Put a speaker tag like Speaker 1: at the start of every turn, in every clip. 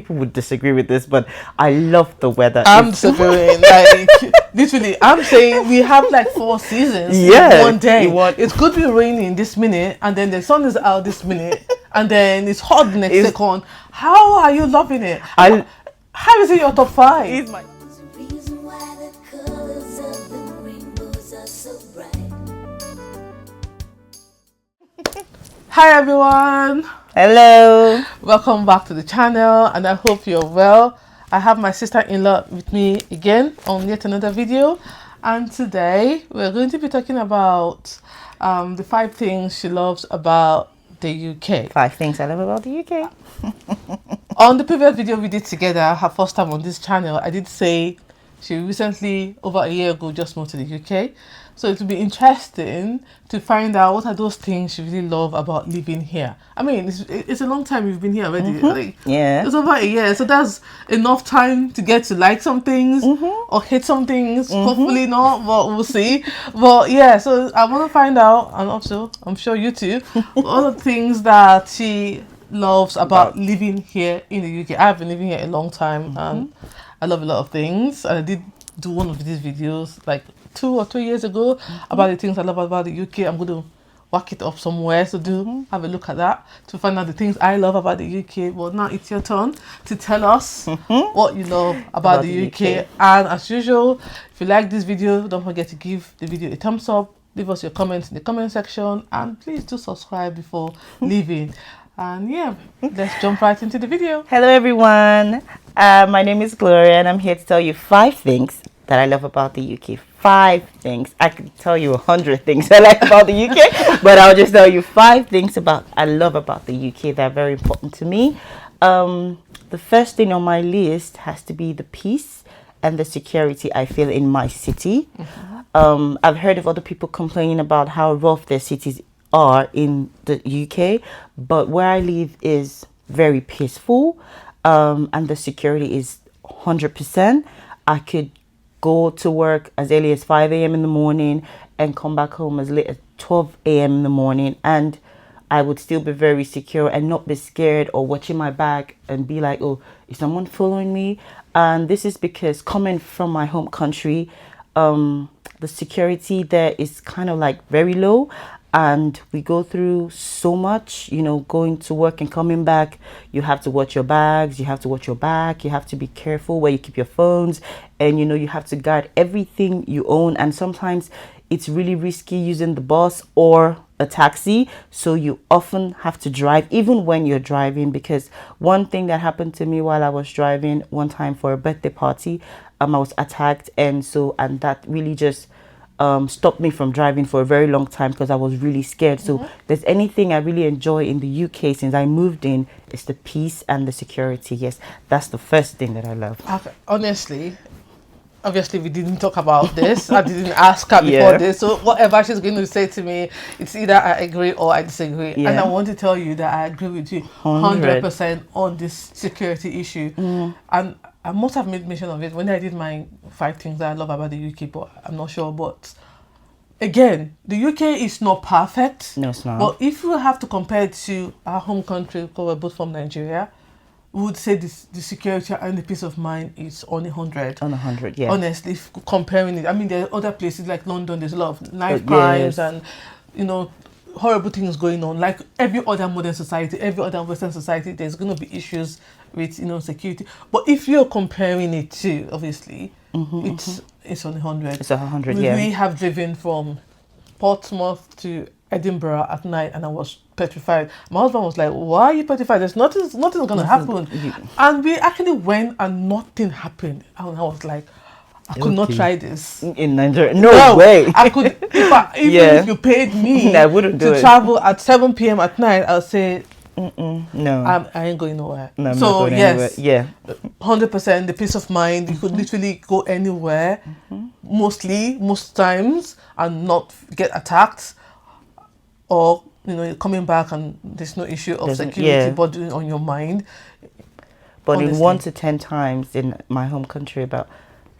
Speaker 1: People would disagree with this, but I love the weather.
Speaker 2: I'm disagreeing. Like literally, I'm saying we have like 4 seasons in one day. It could be raining this minute, and then the sun is out this minute, and then it's hot the next second. How are you loving it? How is it your top 5? Hi everyone.
Speaker 1: Hello.
Speaker 2: Welcome back to the channel, and I hope you're well. I have my sister-in-law with me again on yet another video, and today we're going to be talking about the 5 things she loves about the UK.
Speaker 1: 5 things I love about the UK.
Speaker 2: On the previous video we did together, her first time on this channel, I did say she recently, over a year ago, just moved to the UK. So it will be interesting to find out what are those things you really love about living here. I mean, it's a long time you've been here already. Like,
Speaker 1: yeah.
Speaker 2: It's over a year. So that's enough time to get to like some things or hate some things. Hopefully not, but we'll see. But yeah, so I want to find out, and also I'm sure you too, all the things that she loves about living here in the UK. I've been living here a long time and I love a lot of things. And I did do one of these videos like 2 or 3 years ago about the things I love about the UK. I'm going to whack it up somewhere, so do have a look at that to find out the things I love about the UK. Well, now it's your turn to tell us what you love about the UK. And as usual, if you like this video, don't forget to give the video a thumbs up, leave us your comments in the comment section, and please do subscribe before leaving. And yeah, let's jump right into the video.
Speaker 1: Hello everyone, my name is Gloria and I'm here to tell you 5 things that I love about the UK. 5 things. I could tell you 100 things I like about the UK, but I'll just tell you 5 things I love about the UK that are very important to me. The first thing on my list has to be the peace and the security I feel in my city. I've heard of other people complaining about how rough their cities are in the UK, but where I live is very peaceful, and the security is 100%. I could go to work as early as 5 a.m. in the morning and come back home as late as 12 a.m. in the morning, and I would still be very secure and not be scared or watching my back and be like, oh, is someone following me? And this is because coming from my home country, the security there is kind of like very low, and we go through so much, you know, going to work and coming back. You have to watch your bags, you have to watch your back, you have to be careful where you keep your phones, and you know, you have to guard everything you own. And sometimes it's really risky using the bus or a taxi, so you often have to drive even when you're driving. Because one thing that happened to me while I was driving one time for a birthday party, I was attacked, and that really just stopped me from driving for a very long time because I was really scared. So there's anything I really enjoy in the UK since I moved in, is the peace and the security. Yes, that's the first thing that I love.
Speaker 2: Okay. Honestly, obviously we didn't talk about this. I didn't ask her before this, so whatever she's going to say to me, it's either I agree or I disagree. And I want to tell you that I agree with you 100% on this security issue. And I must have made mention of it when I did my 5 things that I love about the UK, but I'm not sure. But again, the UK is not perfect.
Speaker 1: No, it's not.
Speaker 2: But if you have to compare it to our home country, because we're both from Nigeria, we would say the security and the peace of mind is on 100.
Speaker 1: On 100, yeah.
Speaker 2: Honestly, comparing it, I mean, there are other places like London, there's a lot of knife crimes and, you know, horrible things going on. Like every other modern society, every other Western society, there's going to be issues with, you know, security. But if you're comparing it to, obviously, it's on 100.
Speaker 1: It's 100,
Speaker 2: We have driven from Portsmouth to Edinburgh at night, and I was petrified. My husband was like, why are you petrified? There's nothing's gonna happen. And we actually went and nothing happened. And I was like, I could not try this
Speaker 1: in Nigeria. No way.
Speaker 2: I could, if you paid me
Speaker 1: I wouldn't do
Speaker 2: to travel at 7 p.m. at night, I'll say,
Speaker 1: no,
Speaker 2: I ain't going nowhere.
Speaker 1: No,
Speaker 2: so yes,
Speaker 1: anywhere.
Speaker 2: 100% the peace of mind. You could literally go anywhere, most times, and not get attacked, or you know, coming back and there's no issue of security bothering on your mind.
Speaker 1: But honestly, in 1 to 10 times in my home country, about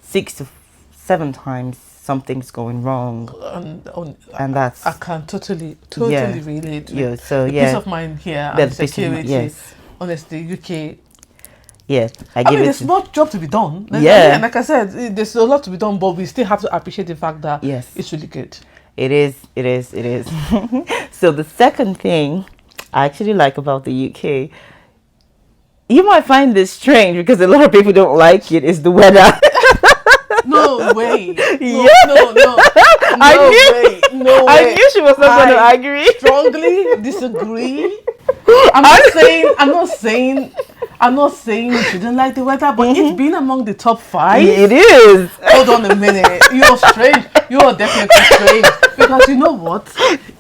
Speaker 1: 6 to 7 times something's going wrong, and that's,
Speaker 2: I can totally relate.
Speaker 1: Yeah, so
Speaker 2: the peace of mind here and security. Honestly, UK
Speaker 1: Yes, I
Speaker 2: I
Speaker 1: give
Speaker 2: mean,
Speaker 1: it
Speaker 2: there's
Speaker 1: to,
Speaker 2: more job to be done.
Speaker 1: Yeah.
Speaker 2: And like I said, there's a lot to be done, but we still have to appreciate the fact that
Speaker 1: Yes.
Speaker 2: it's really good.
Speaker 1: It is. So the second thing I actually like about the UK, you might find this strange because a lot of people don't like it, is the weather.
Speaker 2: No way. No,
Speaker 1: Yeah.
Speaker 2: no.
Speaker 1: I
Speaker 2: No
Speaker 1: knew-
Speaker 2: way. No
Speaker 1: I
Speaker 2: way.
Speaker 1: knew she was not going to
Speaker 2: I
Speaker 1: agree.
Speaker 2: strongly disagree. I'm not saying you shouldn't like the weather, but it's been among the top 5.
Speaker 1: It is.
Speaker 2: Hold on a minute. You're strange. You are definitely strange. Because you know what?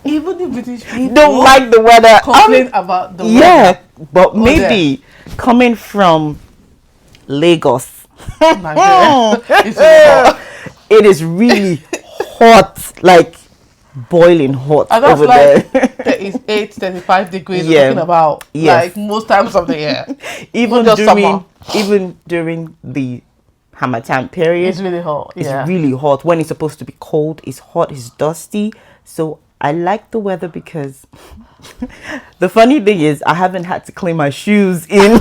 Speaker 2: Even the British people
Speaker 1: Don't like the weather.
Speaker 2: complain about the
Speaker 1: Yeah,
Speaker 2: weather.
Speaker 1: but maybe coming from Lagos,
Speaker 2: Nigeria. It's really hot.
Speaker 1: it is really hot, like boiling hot
Speaker 2: And that's
Speaker 1: over
Speaker 2: like
Speaker 1: there.
Speaker 2: 38, 35 degrees
Speaker 1: Yeah.
Speaker 2: we're talking about.
Speaker 1: Yes.
Speaker 2: Like most times of the year.
Speaker 1: even
Speaker 2: Not just summer.
Speaker 1: even during the Hamatan period,
Speaker 2: It's really hot.
Speaker 1: it's
Speaker 2: Yeah.
Speaker 1: really hot. When it's supposed to be cold, it's hot, it's dusty. So I like the weather because the funny thing is I haven't had to clean my shoes in.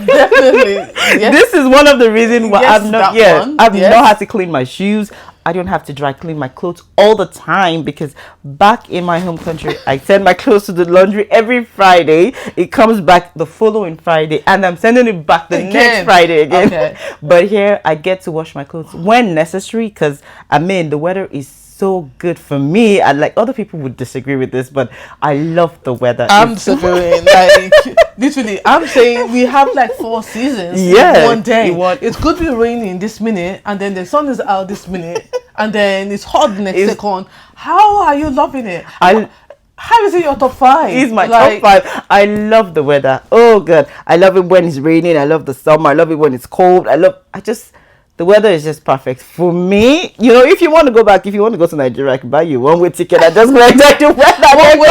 Speaker 2: Definitely. Yes.
Speaker 1: This is one of the reasons why
Speaker 2: Yes,
Speaker 1: I've not
Speaker 2: that one.
Speaker 1: I've
Speaker 2: Yes.
Speaker 1: not had to clean my shoes. I don't have to dry clean my clothes all the time because back in my home country, I send my clothes to the laundry every Friday. It comes back the following Friday, and I'm sending it back the next
Speaker 2: Again.
Speaker 1: Friday again.
Speaker 2: Okay.
Speaker 1: But here, I get to wash my clothes when necessary because I mean the weather is so good for me. And like other people would disagree with this, but I love the weather.
Speaker 2: I'm
Speaker 1: It's-
Speaker 2: disagreeing. Like literally, I'm saying we have like 4 seasons
Speaker 1: Yeah,
Speaker 2: in one day.
Speaker 1: in one-
Speaker 2: It could be raining this minute, and then the sun is out this minute, and then it's hot the next
Speaker 1: It's-
Speaker 2: second. How are you loving it?
Speaker 1: I-
Speaker 2: How is it your top 5?
Speaker 1: It's my
Speaker 2: Like,
Speaker 1: top 5. I love the weather. Oh god, I love it when it's raining. I love the summer. I love it when it's cold. The weather is just perfect for me. You know, if you want to go back, if you want to go to Nigeria, I can buy you one way ticket. I just go enjoy the weather.
Speaker 2: One way,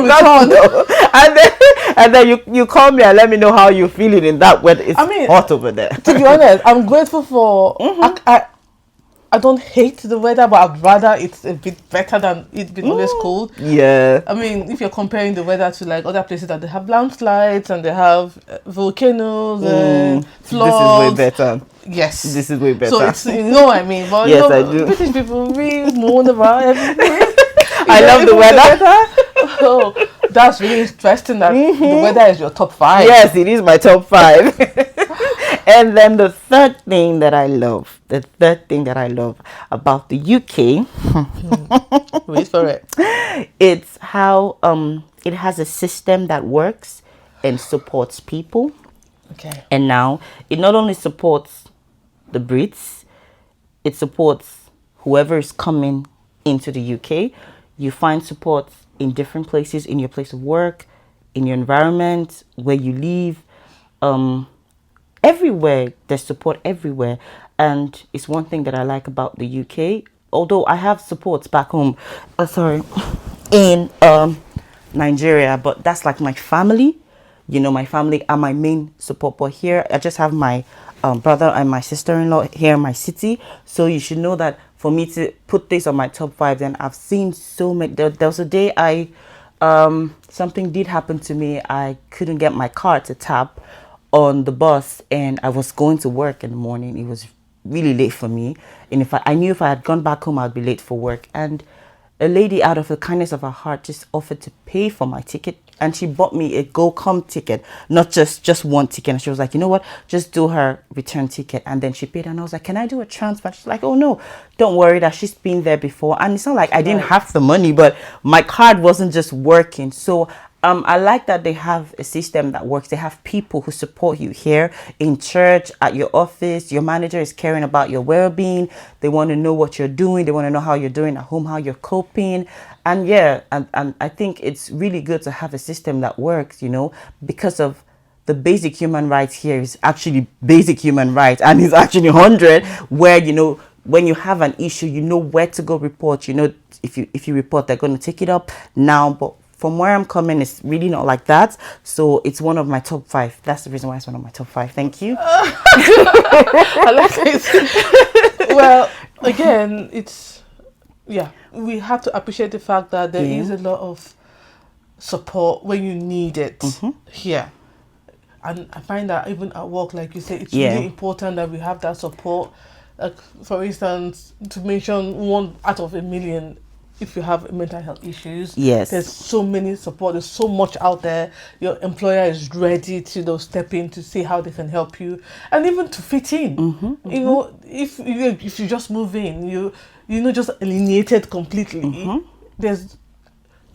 Speaker 2: not even return.
Speaker 1: And then you call me and let me know how you're feeling in that weather. It's
Speaker 2: I mean,
Speaker 1: hot over there.
Speaker 2: To be honest, I'm grateful for. I don't hate the weather, but I'd rather it's a bit better than it being always cold.
Speaker 1: Yeah.
Speaker 2: I mean, if you're comparing the weather to like other places that they have landslides and they have volcanoes and floods.
Speaker 1: This is way better.
Speaker 2: Yes.
Speaker 1: This is way better.
Speaker 2: So it's, you know what I mean? But
Speaker 1: Yes,
Speaker 2: you know,
Speaker 1: I do.
Speaker 2: British people really moan about everything.
Speaker 1: I love the
Speaker 2: Even
Speaker 1: weather.
Speaker 2: Oh, that's really interesting that the weather is your top 5.
Speaker 1: Yes, it is my top 5. And then the third thing that I love about the UK,
Speaker 2: Wait for it.
Speaker 1: it's how it has a system that works and supports people.
Speaker 2: Okay.
Speaker 1: And now it not only supports the Brits, it supports whoever is coming into the UK. You find support in different places, in your place of work, in your environment, where you live, everywhere. There's support everywhere. And it's one thing that I like about the UK. Although I have supports back home, in Nigeria, but that's like my family. You know, my family are my main support. But here, I just have my brother and my sister-in-law here in my city. So you should know that for me to put this on my top 5, then I've seen so many. There was a day something did happen to me. I couldn't get my car to tap on the bus, and I was going to work in the morning. It was really late for me, and I knew if I had gone back home, I'd be late for work. And a lady, out of the kindness of her heart, just offered to pay for my ticket, and she bought me a go-come ticket, not just one ticket. And she was like, you know what, just do her return ticket. And then she paid, and I was like, can I do a transfer? She's like, oh no, don't worry, that she's been there before. And it's not like I didn't have the money, but my card wasn't just working. So I like that they have a system that works. They have people who support you here in church, at your office. Your manager is caring about your well-being. They want to know what you're doing. They want to know how you're doing at home, how you're coping. And yeah, and I think it's really good to have a system that works, you know, because of the basic human rights here is actually basic human rights, and it's actually 100, where, you know, when you have an issue, you know where to go report. You know, if you report, they're going to take it up now. But from where I'm coming, it's really not like that. So it's one of my top 5. That's the reason why it's one of my top 5. Thank you.
Speaker 2: I like it. Well, again, we have to appreciate the fact that there is a lot of support when you need it here. And I find that even at work, like you say, it's
Speaker 1: Yeah.
Speaker 2: really important that we have that support. Like, for instance, to mention one out of a million, if you have mental health issues,
Speaker 1: Yes.
Speaker 2: there's so many support. There's so much out there. Your employer is ready to, you know, step in to see how they can help you, and even to fit in. You know, if you just move in, you know, just alienated completely. There's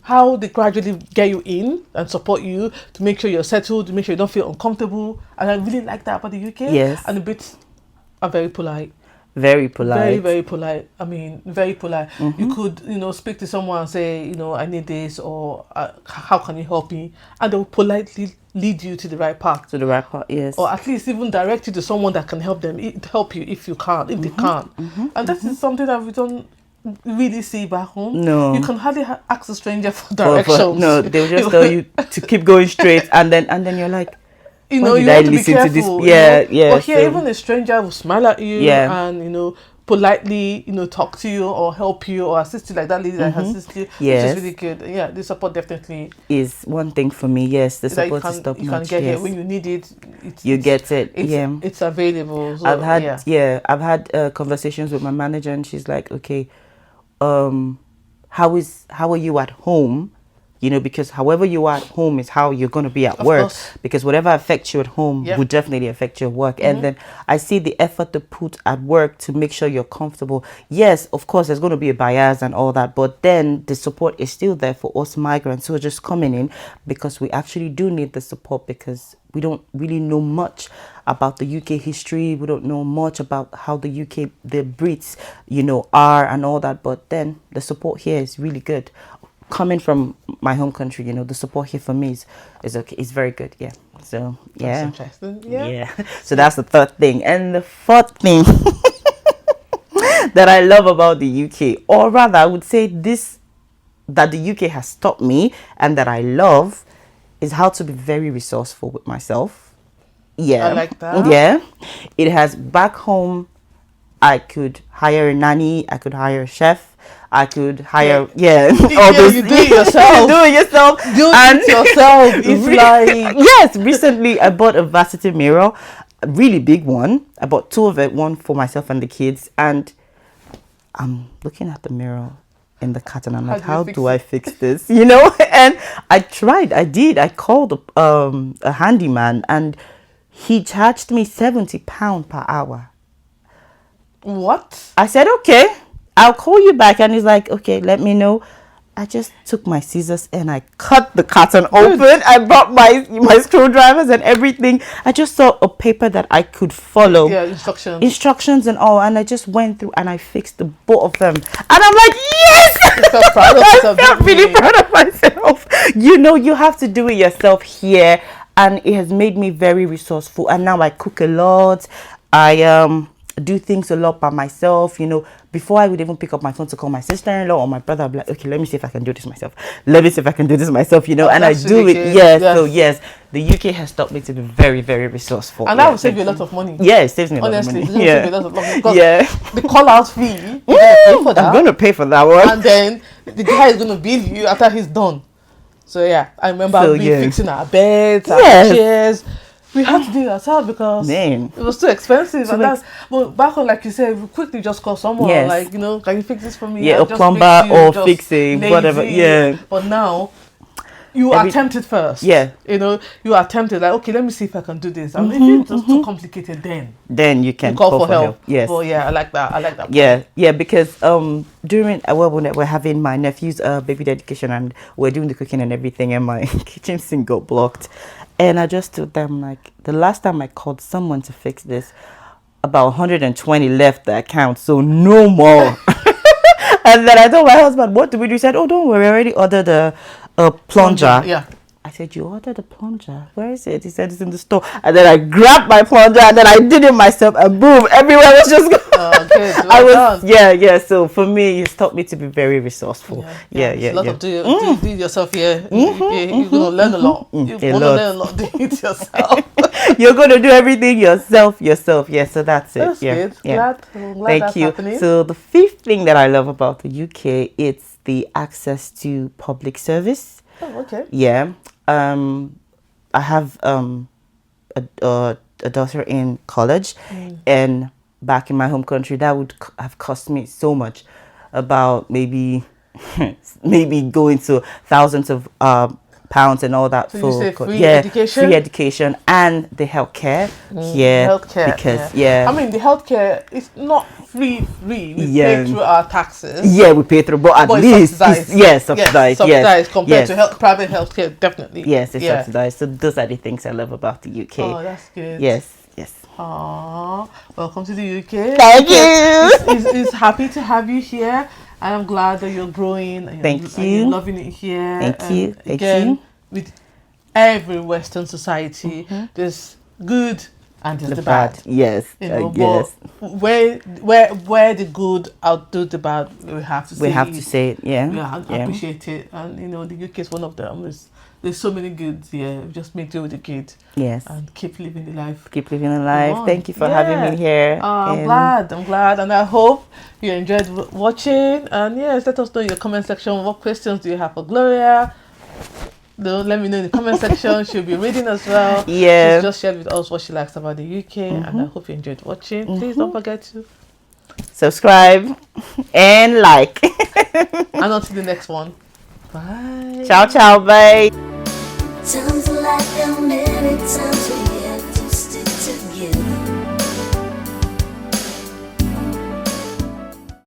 Speaker 2: how they gradually get you in and support you to make sure you're settled, to make sure you don't feel uncomfortable. And I really like that about the UK.
Speaker 1: Yes.
Speaker 2: And the Brits are very polite.
Speaker 1: Very polite.
Speaker 2: Very, very polite. I mean, very polite. You could, you know, speak to someone and say, you know, I need this, or how can you help me? And they'll politely lead you to the right path.
Speaker 1: To the right part, yes.
Speaker 2: Or at least even direct you to someone that can help help you if you can't, if they can't. And that is something that we don't really see back home.
Speaker 1: No.
Speaker 2: You can hardly ask a stranger for directions.
Speaker 1: No, they'll just tell you to keep going straight, and then you're like,
Speaker 2: you know,
Speaker 1: why
Speaker 2: you
Speaker 1: did I
Speaker 2: have to be
Speaker 1: listen to this?
Speaker 2: careful.
Speaker 1: Yeah,
Speaker 2: you know?
Speaker 1: yeah.
Speaker 2: But here, even a stranger will smile at you and, you know, politely, you know, talk to you or help you or assist you, like that lady that assist you,
Speaker 1: Yes.
Speaker 2: which is really good. Yeah, the support definitely
Speaker 1: Is one thing for me. Yes, the
Speaker 2: that
Speaker 1: support is top
Speaker 2: you can
Speaker 1: notch.
Speaker 2: get here
Speaker 1: Yes.
Speaker 2: when you need it.
Speaker 1: You get it.
Speaker 2: It's, it's available. So,
Speaker 1: I've had I've had conversations with my manager, and she's like, okay, how are you at home? You know, because however you are at home is how you're going to be at work.
Speaker 2: Course.
Speaker 1: Because whatever affects you at home would definitely affect your work. And then I see the effort to put at work to make sure you're comfortable. Yes, of course, there's going to be a bias and all that. But then the support is still there for us migrants who are just coming in, because we actually do need the support, because we don't really know much about the UK history. We don't know much about how the UK, the Brits, you know, are and all that. But then the support here is really good. Coming from my home country, you know, the support here for me is okay. It's very good. Yeah. So yeah.
Speaker 2: That's interesting. Yeah.
Speaker 1: So that's the third thing. And the fourth thing that I love about the UK, or rather I would say this, that the UK has taught me and that I love, is how to be very resourceful with myself. Yeah.
Speaker 2: I like that.
Speaker 1: Yeah. It has, back home, I could hire a nanny, I could hire a chef, I could hire, all those.
Speaker 2: You do it yourself.
Speaker 1: Do it yourself.
Speaker 2: Do it yourself. It's like...
Speaker 1: Yes, recently I bought a varsity mirror, a really big one. I bought two of it, one for myself and the kids. And I'm looking at the mirror in the cut, and I'm like, how do I fix this? You know? And I called a handyman, and he charged me £70 per hour.
Speaker 2: What?
Speaker 1: I said, okay, I'll call you back. And he's like, okay, let me know. I just took my scissors and I cut the carton open. I brought my screwdrivers and everything. I just saw a paper that I could follow.
Speaker 2: Yeah,
Speaker 1: instructions and all. And I just went through and I fixed the both of them. And I'm like, yes!
Speaker 2: You felt proud of yourself.
Speaker 1: I felt really proud of myself. You know, you have to do it yourself here. And it has made me very resourceful. And now I cook a lot. I do things a lot by myself. You know, before I would even pick up my phone to call my sister-in-law or my brother, I'd be like, okay, let me see if I can do this myself. You know, and I do it. Yes. So yes, the UK has taught me to be very, very resourceful.
Speaker 2: And that will save you a lot of money.
Speaker 1: Yeah, it saves me a lot of money.
Speaker 2: Honestly, it will save you a lot of money. Because
Speaker 1: the
Speaker 2: call-out fee, you're pay for that.
Speaker 1: I'm going to pay for that one.
Speaker 2: And then the guy is going to bill you after he's done. So yeah, I remember fixing our beds, our chairs. We had to do it ourselves because it was too expensive. But back home, like you said, we quickly just call someone, like, you know, can you fix this for me?
Speaker 1: Yeah, a plumber or fixing, whatever. Yeah.
Speaker 2: But now, you are tempted first. Yeah. You know, you are tempted, like, okay, let me see if I can do this. And if it's too complicated, then
Speaker 1: you can call for help. Yes.
Speaker 2: But yeah, I like that.
Speaker 1: Yeah, because during when we're having my nephew's baby dedication and we're doing the cooking and everything, and my kitchen sink got blocked. And I just told them, like, the last time I called someone to fix this, about 120 left the account, so no more. And then I told my husband, what do we do? He said, oh, don't worry, I already ordered a plunger.
Speaker 2: Yeah.
Speaker 1: I said, you ordered a plunger? Where is it? He said, it's in the store. And then I grabbed my plunger and then I did it myself, and boom, everywhere was just going.
Speaker 2: Good.
Speaker 1: So for me, it's taught me to be very resourceful.
Speaker 2: A lot of do it yourself here. You're going to learn a lot. You're going to learn a lot doing it yourself.
Speaker 1: You're going to do everything yourself. Yeah, so that's it.
Speaker 2: That's good. Glad
Speaker 1: Thank
Speaker 2: that's
Speaker 1: you.
Speaker 2: happening.
Speaker 1: So the fifth thing that I love about the UK, it's the access to public service.
Speaker 2: Oh, okay.
Speaker 1: Yeah. I have a daughter in college, and back in my home country, that would have cost me so much, about maybe maybe going to thousands of pounds and all that
Speaker 2: So you
Speaker 1: for
Speaker 2: say free education?
Speaker 1: free education and the healthcare here,
Speaker 2: Healthcare.
Speaker 1: because
Speaker 2: I mean, the healthcare is not free. We
Speaker 1: Yeah.
Speaker 2: pay through our taxes.
Speaker 1: yeah, we pay through, but at
Speaker 2: But
Speaker 1: least
Speaker 2: it's subsidized.
Speaker 1: yes, subsidized,
Speaker 2: Subsidized compared
Speaker 1: yes.
Speaker 2: to private healthcare, definitely.
Speaker 1: Yes, it's
Speaker 2: Yeah.
Speaker 1: subsidized. So those are the things I love about the UK.
Speaker 2: Oh, that's good.
Speaker 1: Yes, yes.
Speaker 2: Aww, welcome to the UK.
Speaker 1: Thank you.
Speaker 2: Is happy to have you here, and I'm glad that you're growing. And
Speaker 1: Thank
Speaker 2: and
Speaker 1: you.
Speaker 2: you're loving it here.
Speaker 1: Thank
Speaker 2: And
Speaker 1: you. Thank
Speaker 2: again,
Speaker 1: you.
Speaker 2: with every Western society, there's good and there's the bad.
Speaker 1: Yes,
Speaker 2: You know,
Speaker 1: yes.
Speaker 2: but where the good outdo the bad, we have to say.
Speaker 1: We have to say it. Yeah,
Speaker 2: Yeah, I
Speaker 1: yeah.
Speaker 2: appreciate it, and you know, the UK is one of them. There's so many goods here. Just make do with the good
Speaker 1: Yes.
Speaker 2: and keep living the life.
Speaker 1: Keep living a life.
Speaker 2: on.
Speaker 1: Thank you for having me here.
Speaker 2: I'm glad, and I hope you enjoyed watching. And yes, let us know in the comment section what questions do you have for Gloria. Don't let me know in the comment section. She'll be reading as well.
Speaker 1: Yeah.
Speaker 2: She's just shared with us what she likes about the UK, and I hope you enjoyed watching. Please don't forget to.
Speaker 1: Subscribe and like.
Speaker 2: And on to the next one. Bye.
Speaker 1: Ciao, ciao, bye.
Speaker 3: Sounds like a minute, sounds